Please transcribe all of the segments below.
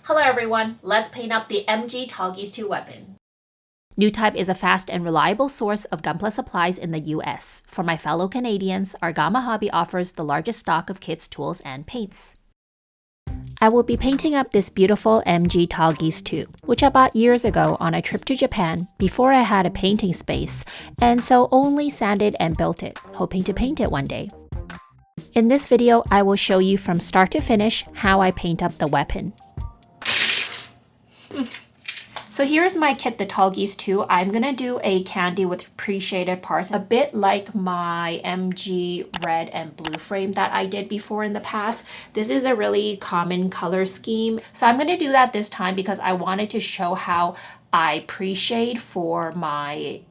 Hello everyone, let's paint up the MG Tallgeese II weapon. New Type is a fast and reliable source of Gunpla supplies in the US. For my fellow Canadians, our Gamma Hobby offers the largest stock of kits, tools, and paints. I will be painting up this beautiful MG Tallgeese II, which I bought years ago on a trip to Japan before I had a painting space, and so only sanded and built it, hoping to paint it one day. In this video, I will show you from start to finish how I paint up the weapon. So here's my kit, the Tallgeese II. I'm gonna do a candy with pre-shaded parts, a bit like my MG red and blue frame that I did before in the past. This is a really common color scheme. So I'm gonna do that this time because I wanted to show how I pre-shade for my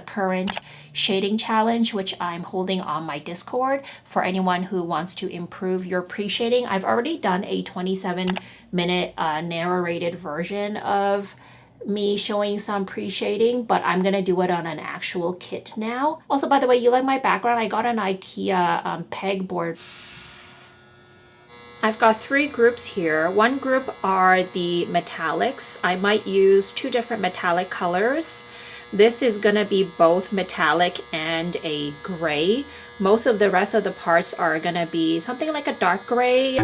current shading challenge, which I'm holding on my Discord for anyone who wants to improve your pre-shading. I've already done a 27-minute narrated version of me showing some pre-shading, but I'm gonna do it on an actual kit now. Also, by the way, you like my background? I got an IKEA pegboard. I've got three groups here. One group are the metallics. I might use two different metallic colors. This is gonna be both metallic and a gray. Most of the rest of the parts are gonna be something like a dark gray.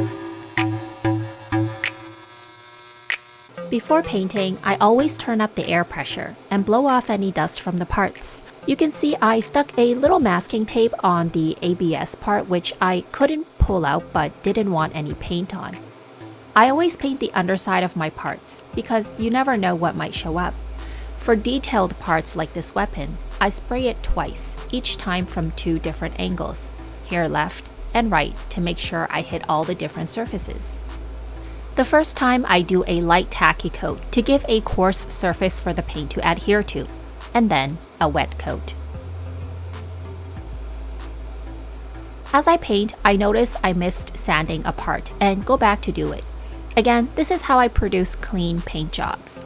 Before painting, I always turn up the air pressure and blow off any dust from the parts. You can see I stuck a little masking tape on the ABS part, which I couldn't pull out but didn't want any paint on. I always paint the underside of my parts because you never know what might show up. For detailed parts like this weapon, I spray it twice, each time from two different angles, here left and right, to make sure I hit all the different surfaces. The first time I do a light tacky coat to give a coarse surface for the paint to adhere to, and then a wet coat. As I paint, I notice I missed sanding a part and go back to do it. Again, this is how I produce clean paint jobs.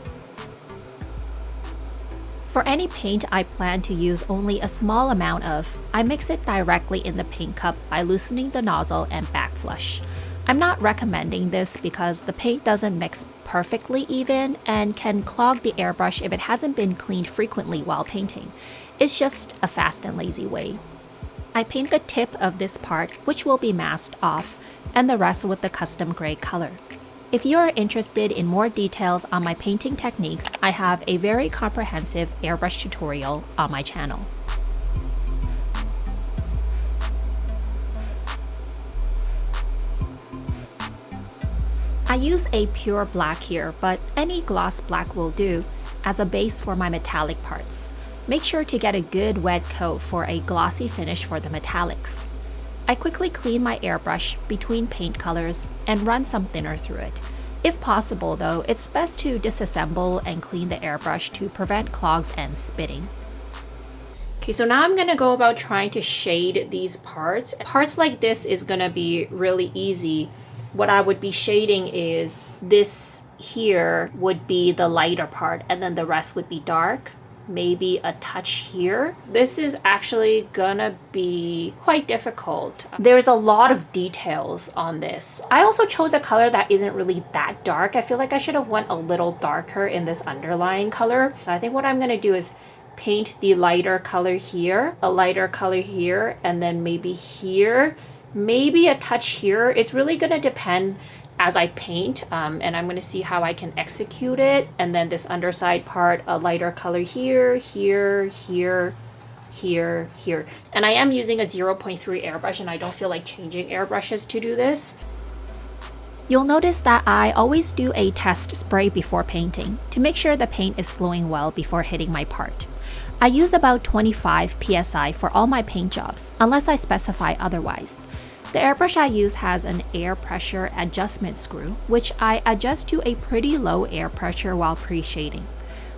For any paint I plan to use only a small amount of, I mix it directly in the paint cup by loosening the nozzle and backflush. I'm not recommending this because the paint doesn't mix perfectly even and can clog the airbrush if it hasn't been cleaned frequently while painting. It's just a fast and lazy way. I paint the tip of this part, which will be masked off, and the rest with the custom gray color. If you are interested in more details on my painting techniques, I have a very comprehensive airbrush tutorial on my channel. I use a pure black here, but any gloss black will do as a base for my metallic parts. Make sure to get a good wet coat for a glossy finish for the metallics. I quickly clean my airbrush between paint colors and run some thinner through it. If possible though, it's best to disassemble and clean the airbrush to prevent clogs and spitting. Okay, so now I'm gonna go about trying to shade these parts. Parts like this is gonna be really easy. What I would be shading is this here would be the lighter part and then the rest would be dark, maybe a touch here. This is actually gonna be quite difficult. There's a lot of details on this. I also chose a color that isn't really that dark. I feel like I should have went a little darker in this underlying color. So I think what I'm gonna do is paint the lighter color here, a lighter color here, and then maybe here. Maybe a touch here. It's really gonna depend as I paint, and I'm gonna see how I can execute it. And then this underside part, a lighter color here, here, here, here, here. And I am using a 0.3 airbrush and I don't feel like changing airbrushes to do this. You'll notice that I always do a test spray before painting to make sure the paint is flowing well before hitting my part. I use about 25 psi for all my paint jobs, unless I specify otherwise. The airbrush I use has an air pressure adjustment screw, which I adjust to a pretty low air pressure while pre-shading.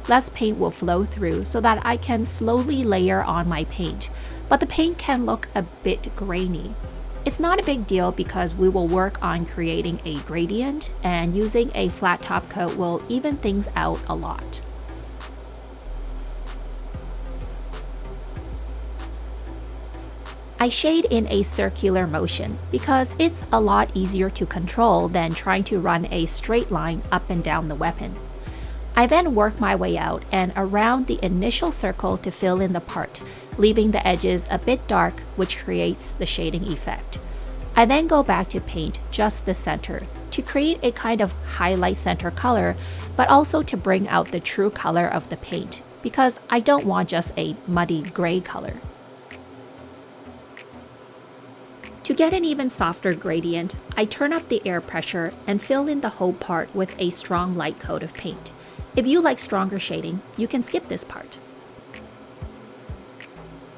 Less paint will flow through so that I can slowly layer on my paint, but the paint can look a bit grainy. It's not a big deal because we will work on creating a gradient, and using a flat top coat will even things out a lot. I shade in a circular motion because it's a lot easier to control than trying to run a straight line up and down the weapon. I then work my way out and around the initial circle to fill in the part, leaving the edges a bit dark, which creates the shading effect. I then go back to paint just the center to create a kind of highlight center color, but also to bring out the true color of the paint, because I don't want just a muddy gray color. To get an even softer gradient, I turn up the air pressure and fill in the whole part with a strong light coat of paint. If you like stronger shading, you can skip this part.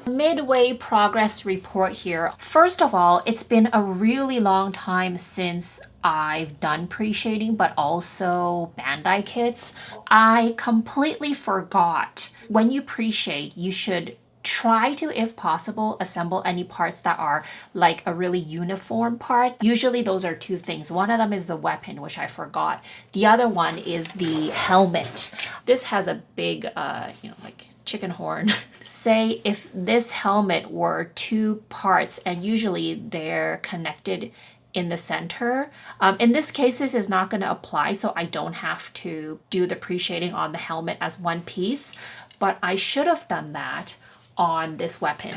Midway progress report here. First of all, it's been a really long time since I've done pre-shading, but also Bandai kits. I completely forgot. When you pre-shade, you should try to, if possible, assemble any parts that are like a really uniform part. Usually those are two things. One of them is the weapon, which I forgot. The other one is the helmet. This has a big, like chicken horn. Say if this helmet were two parts and usually they're connected in the center. In this case, this is not going to apply, so I don't have to do the pre-shading on the helmet as one piece, but I should have done that on this weapon.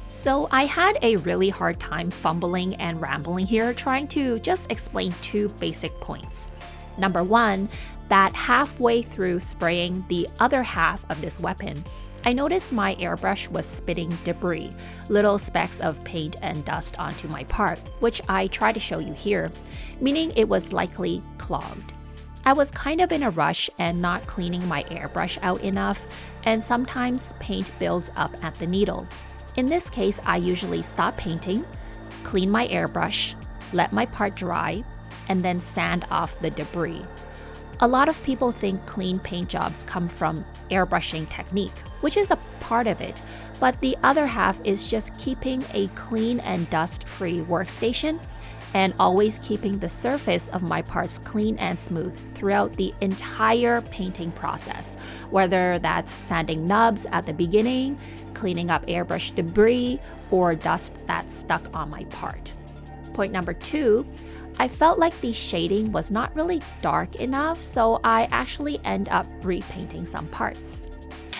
So I had a really hard time fumbling and rambling here, trying to just explain two basic points. Number one, that halfway through spraying the other half of this weapon, I noticed my airbrush was spitting debris, little specks of paint and dust onto my part, which I try to show you here, meaning it was likely clogged. I was kind of in a rush and not cleaning my airbrush out enough, and sometimes paint builds up at the needle. In this case, I usually stop painting, clean my airbrush, let my part dry, and then sand off the debris. A lot of people think clean paint jobs come from airbrushing technique, which is a part of it, but the other half is just keeping a clean and dust-free workstation and always keeping the surface of my parts clean and smooth throughout the entire painting process, whether that's sanding nubs at the beginning, cleaning up airbrush debris, or dust that's stuck on my part. Point number two, I felt like the shading was not really dark enough, so I actually end up repainting some parts.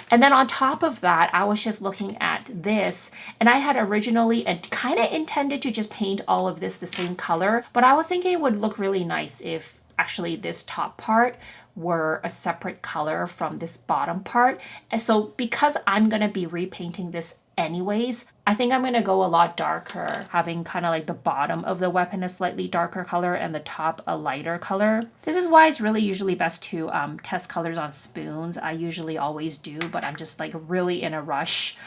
And then on top of that, I was just looking at this, and I had originally kind of intended to just paint all of this the same color, but I was thinking it would look really nice if actually this top part were a separate color from this bottom part. And so because I'm going to be repainting this anyways, I think I'm going to go a lot darker, having kind of like the bottom of the weapon a slightly darker color and the top a lighter color. This is why it's really usually best to test colors on spoons. I usually always do, but I'm just like really in a rush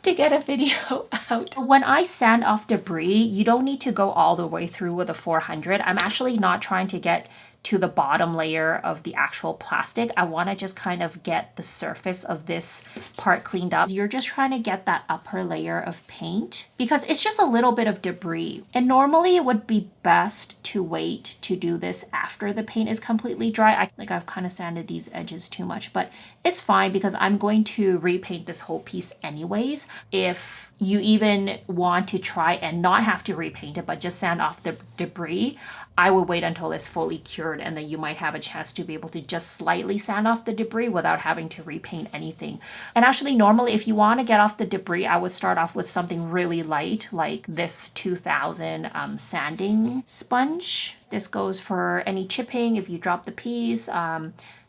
to get a video out. When I sand off debris, you don't need to go all the way through with a 400. I'm actually not trying to get to the bottom layer of the actual plastic. I want to just kind of get the surface of this part cleaned up. You're just trying to get that upper layer of paint because it's just a little bit of debris. And normally it would be best to wait to do this after the paint is completely dry. I've kind of sanded these edges too much, but it's fine because I'm going to repaint this whole piece anyways. If you even want to try and not have to repaint it, but just sand off the debris, I would wait until it's fully cured, and then you might have a chance to be able to just slightly sand off the debris without having to repaint anything. And actually, normally, if you want to get off the debris, I would start off with something really light, like this 2000 sanding sponge. This goes for any chipping. If you drop the piece,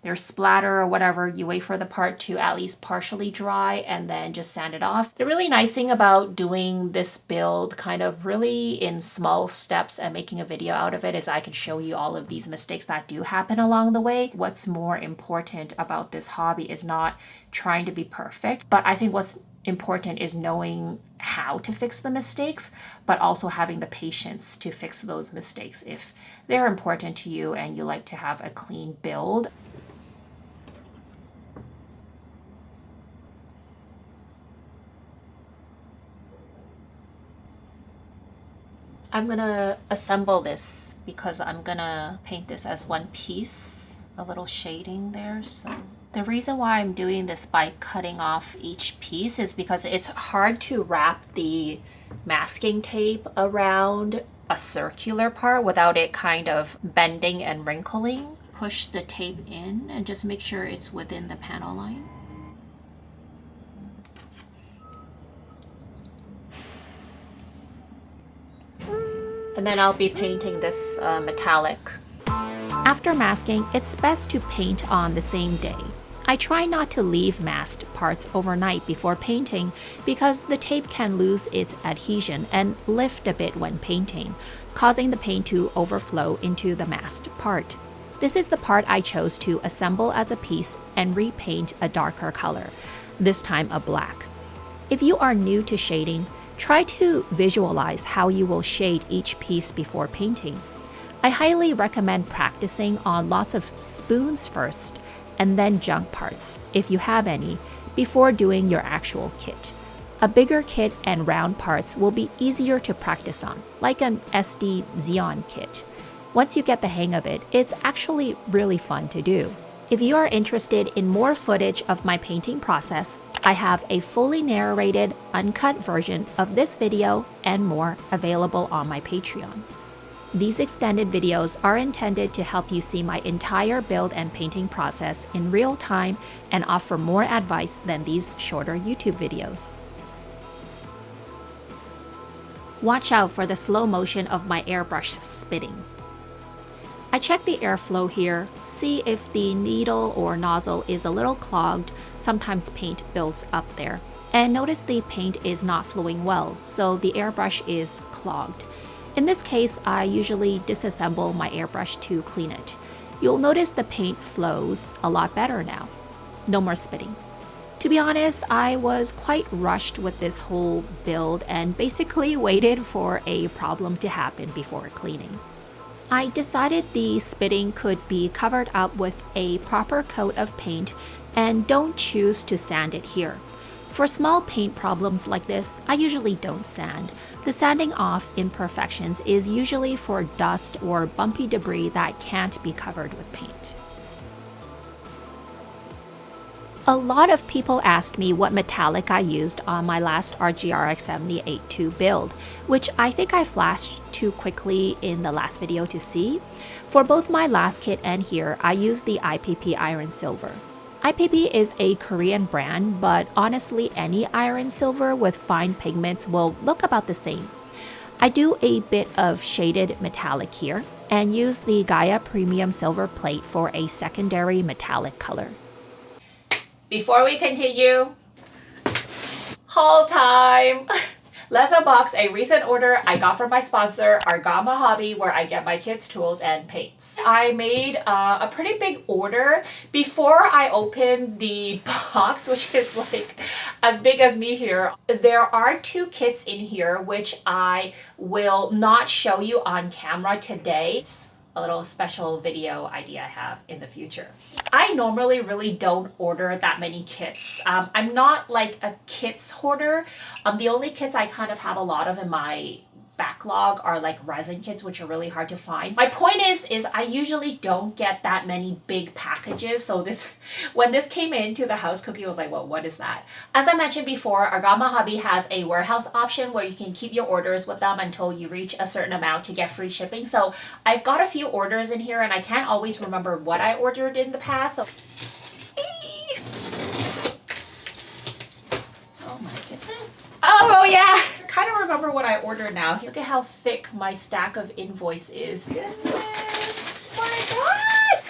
there's splatter or whatever, you wait for the part to at least partially dry and then just sand it off. The really nice thing about doing this build kind of really in small steps and making a video out of it is I can show you all of these mistakes that do happen along the way. What's more important about this hobby is not trying to be perfect, but I think what's important is knowing how to fix the mistakes, but also having the patience to fix those mistakes if they're important to you and you like to have a clean build. I'm gonna assemble this because I'm gonna paint this as one piece. a little shading there. So the reason why I'm doing this by cutting off each piece is because it's hard to wrap the masking tape around a circular part without it kind of bending and wrinkling. Push the tape in and just make sure it's within the panel line. And then I'll be painting this metallic. After masking, it's best to paint on the same day. I try not to leave masked parts overnight before painting because the tape can lose its adhesion and lift a bit when painting, causing the paint to overflow into the masked part. This is the part I chose to assemble as a piece and repaint a darker color, this time a black. If you are new to shading, try to visualize how you will shade each piece before painting. I highly recommend practicing on lots of spoons first, and then junk parts, if you have any, before doing your actual kit. A bigger kit and round parts will be easier to practice on, like an SD Xeon kit. Once you get the hang of it, it's actually really fun to do. If you are interested in more footage of my painting process, I have a fully narrated, uncut version of this video and more available on my Patreon. These extended videos are intended to help you see my entire build and painting process in real time and offer more advice than these shorter YouTube videos. Watch out for the slow motion of my airbrush spitting. I check the airflow here, see if the needle or nozzle is a little clogged, sometimes paint builds up there, and notice the paint is not flowing well, so the airbrush is clogged. In this case, I usually disassemble my airbrush to clean it. You'll notice the paint flows a lot better now. No more spitting. To be honest, I was quite rushed with this whole build and basically waited for a problem to happen before cleaning. I decided the spitting could be covered up with a proper coat of paint and don't choose to sand it here. For small paint problems like this, I usually don't sand. The sanding off imperfections is usually for dust or bumpy debris that can't be covered with paint. A lot of people asked me what metallic I used on my last RGRX 78 II build, which I think I flashed too quickly in the last video to see. For both my last kit and here, I used the IPP Iron Silver. IPP is a Korean brand, but honestly any iron silver with fine pigments will look about the same. I do a bit of shaded metallic here and use the Gaia Premium Silver plate for a secondary metallic color. Before we continue, haul time! Let's unbox a recent order I got from my sponsor, Argama Hobby, where I get my kids' tools and paints. I made a pretty big order. Before I open the box, which is like as big as me here, there are 2 kits in here which I will not show you on camera today. It's a little special video idea I have in the future. I normally really don't order that many kits. I'm not like a kits hoarder. The only kits I kind of have a lot of in my backlog are like resin kits, which are really hard to find. My point is I usually don't get that many big packages. So when this came into the house, Cookie was like, well, what is that? As I mentioned before, Argama Hobby has a warehouse option where you can keep your orders with them until you reach a certain amount to get free shipping. So I've got a few orders in here and I can't always remember what I ordered in the past. So oh my goodness. Oh yeah. Kind of remember what I ordered now. Look at how thick my stack of invoice is. Goodness, my God!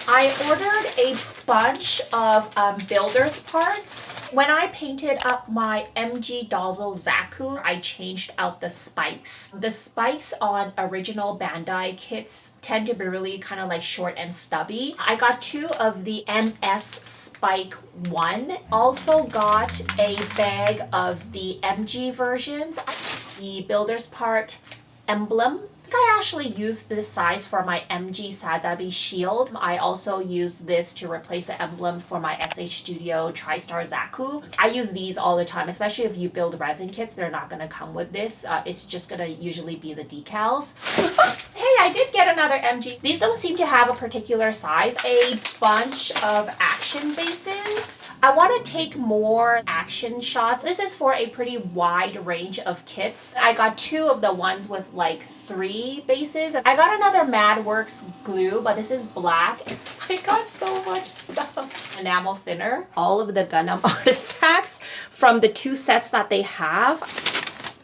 I ordered a bunch of builder's parts. When I painted up my MG Tallgeese II, I changed out the spikes. The spikes on original Bandai kits tend to be really kind of like short and stubby. I got 2 of the MS Spike 1. Also got a bag of the MG versions. The builder's part emblem I actually used this size for my MG Sazabi shield. I also used this to replace the emblem for my SH Studio TriStar Zaku. I use these all the time, especially if you build resin kits. They're not going to come with this. It's just going to usually be the decals. Hey, I did get another MG. These don't seem to have a particular size. A bunch of action bases. I want to take more action shots. This is for a pretty wide range of kits. I got 2 of the ones with like 3 bases. I got another MadWorks glue, but this is black. I got so much stuff. Enamel thinner. All of the Gundam artifacts from the 2 sets that they have.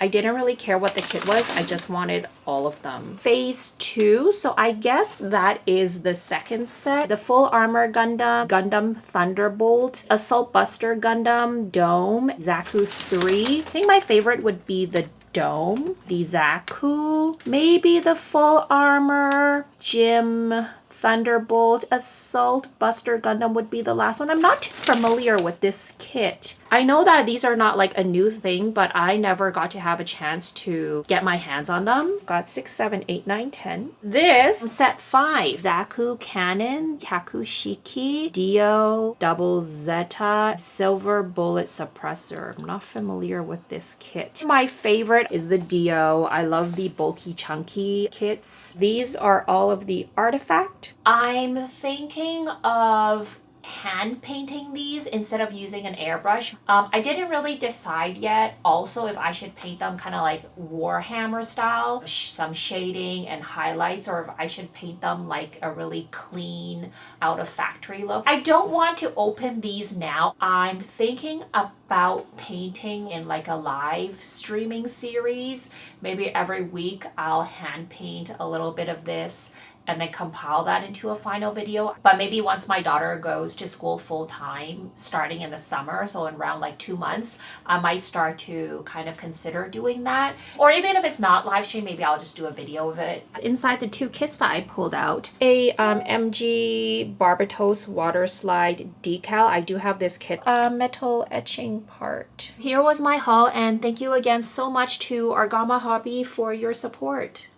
I didn't really care what the kit was. I just wanted all of them. Phase 2. So I guess that is the second set. The full armor Gundam, Gundam Thunderbolt, Assault Buster Gundam, Dome, Zaku 3. I think my favorite would be the Dome, the Zaku, maybe the full armor, Jim, Thunderbolt, Assault Buster Gundam would be the last one. I'm not too familiar with this kit. I know that these are not like a new thing, but I never got to have a chance to get my hands on them. Got 6, 7, 8, 9, 10. This set 5. Zaku Cannon, Hakushiki, Dio, Double Zeta, Silver Bullet Suppressor. I'm not familiar with this kit. My favorite is the Dio. I love the bulky chunky kits. These are all of the artifact. I'm thinking of hand painting these instead of using an airbrush. I didn't really decide yet also if I should paint them kind of like Warhammer style, some shading and highlights, or if I should paint them like a really clean out of factory look. I don't want to open these now. I'm thinking about painting in like a live streaming series. Maybe every week I'll hand paint a little bit of this and then compile that into a final video. But maybe once my daughter goes to school full time, starting in the summer, so in around like 2 months, I might start to kind of consider doing that. Or even if it's not live stream, maybe I'll just do a video of it. Inside the 2 kits that I pulled out, a MG Barbatos water slide decal. I do have this kit. A metal etching part. Here was my haul, and thank you again so much to Argama Hobby for your support.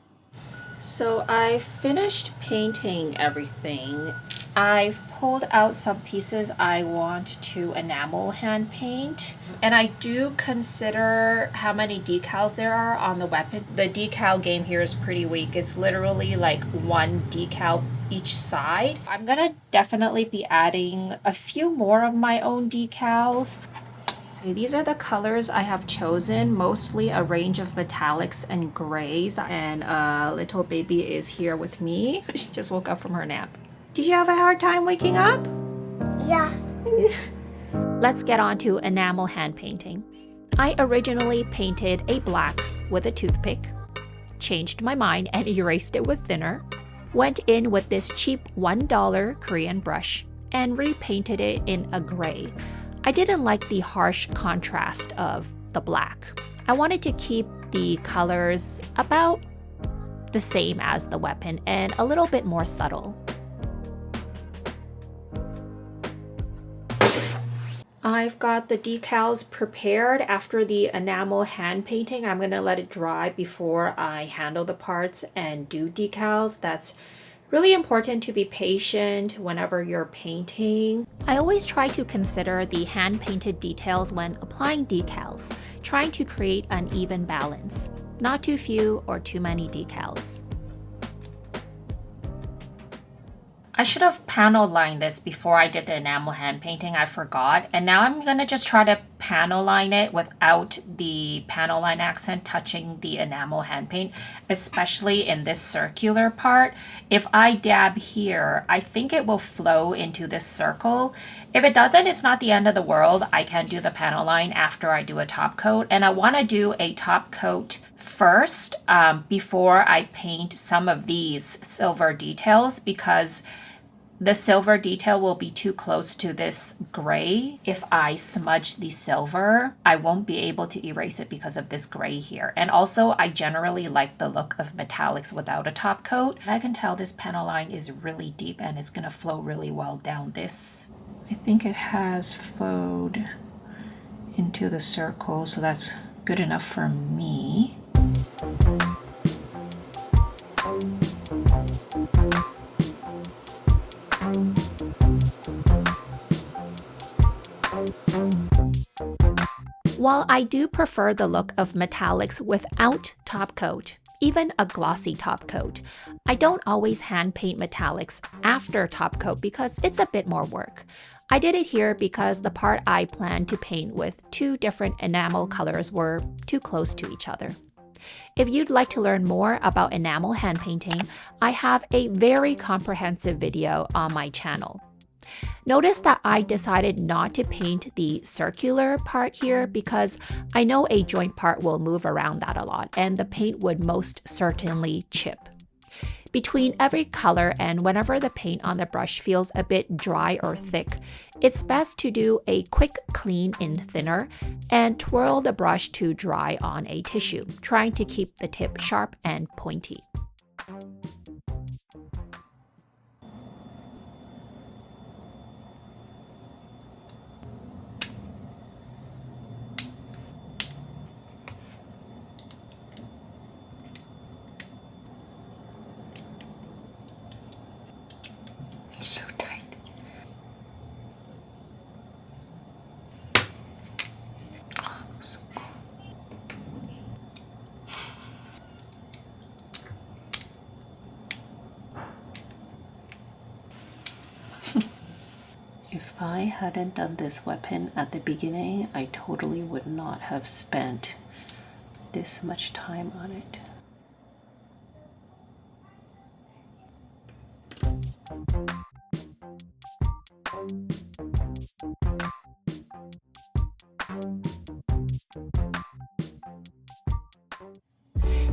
So I finished painting everything. I've pulled out some pieces I want to enamel hand paint. And I do consider how many decals there are on the weapon. The decal game here is pretty weak. It's literally like 1 decal each side. I'm gonna definitely be adding a few more of my own decals. These are the colors I have chosen, mostly a range of metallics and grays, and little baby is here with me. She just woke up from her nap. Did you have a hard time waking up? Yeah. Let's get on to enamel hand painting. I originally painted a black with a toothpick, changed my mind and erased it with thinner, went in with this cheap $1 Korean brush, and repainted it in a gray. I didn't like the harsh contrast of the black. I wanted to keep the colors about the same as the weapon and a little bit more subtle. I've got the decals prepared. After the enamel hand painting, I'm gonna let it dry before I handle the parts and do decals. That's really important to be patient whenever you're painting. I always try to consider the hand-painted details when applying decals, trying to create an even balance, not too few or too many decals. I should have panel lined this before I did the enamel hand painting. I forgot. And now I'm going to just try to panel line it without the panel line accent touching the enamel hand paint, especially in this circular part. If I dab here, I think it will flow into this circle. If it doesn't, it's not the end of the world. I can do the panel line after I do a top coat. And I want to do a top coat first before I paint some of these silver details, because the silver detail will be too close to this gray. If I smudge the silver, I won't be able to erase it because of this gray here. And also, I generally like the look of metallics without a top coat. And I can tell this panel line is really deep and it's gonna flow really well down this. I think it has flowed into the circle, so that's good enough for me. While I do prefer the look of metallics without top coat, even a glossy top coat, I don't always hand paint metallics after top coat because it's a bit more work. I did it here because the part I planned to paint with two different enamel colors were too close to each other. If you'd like to learn more about enamel hand painting, I have a very comprehensive video on my channel. Notice that I decided not to paint the circular part here because I know a joint part will move around that a lot and the paint would most certainly chip. Between every color and whenever the paint on the brush feels a bit dry or thick, it's best to do a quick clean in thinner and twirl the brush to dry on a tissue, trying to keep the tip sharp and pointy. So tight. Oh, so cool. If I hadn't done this weapon at the beginning, I totally would not have spent this much time on it.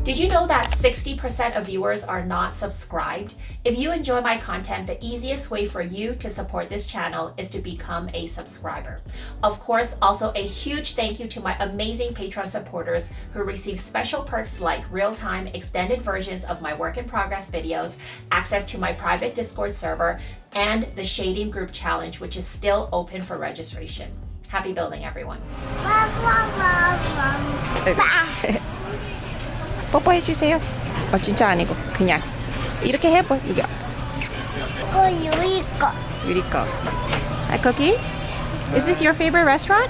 Did you know that 60% of viewers are not subscribed? If you enjoy my content, the easiest way for you to support this channel is to become a subscriber. Of course, also a huge thank you to my amazing Patreon supporters who receive special perks like real-time extended versions of my work in progress videos, access to my private Discord server, and the Shading Group Challenge, which is still open for registration. Happy building, everyone. 뽀뽀해주세요. 진짜 아니고 그냥 이렇게 해봐. 이거 이거 유리 거. 유리 거. Hi, Cookie. Is this your favorite restaurant?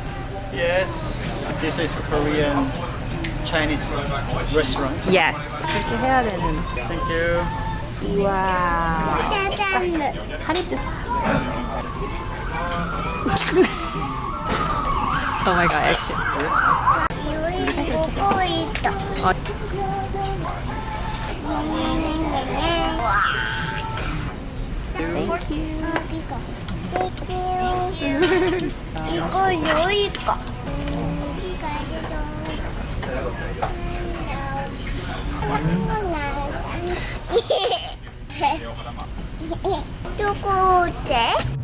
Yes, this is Korean Chinese restaurant. Yes. 이렇게 해야 되는. Thank you. 와. 짜장면. 한입 드세요. Oh my god, action. 유리 보고 있다. Thank you. 이거 유리 거. 누구지?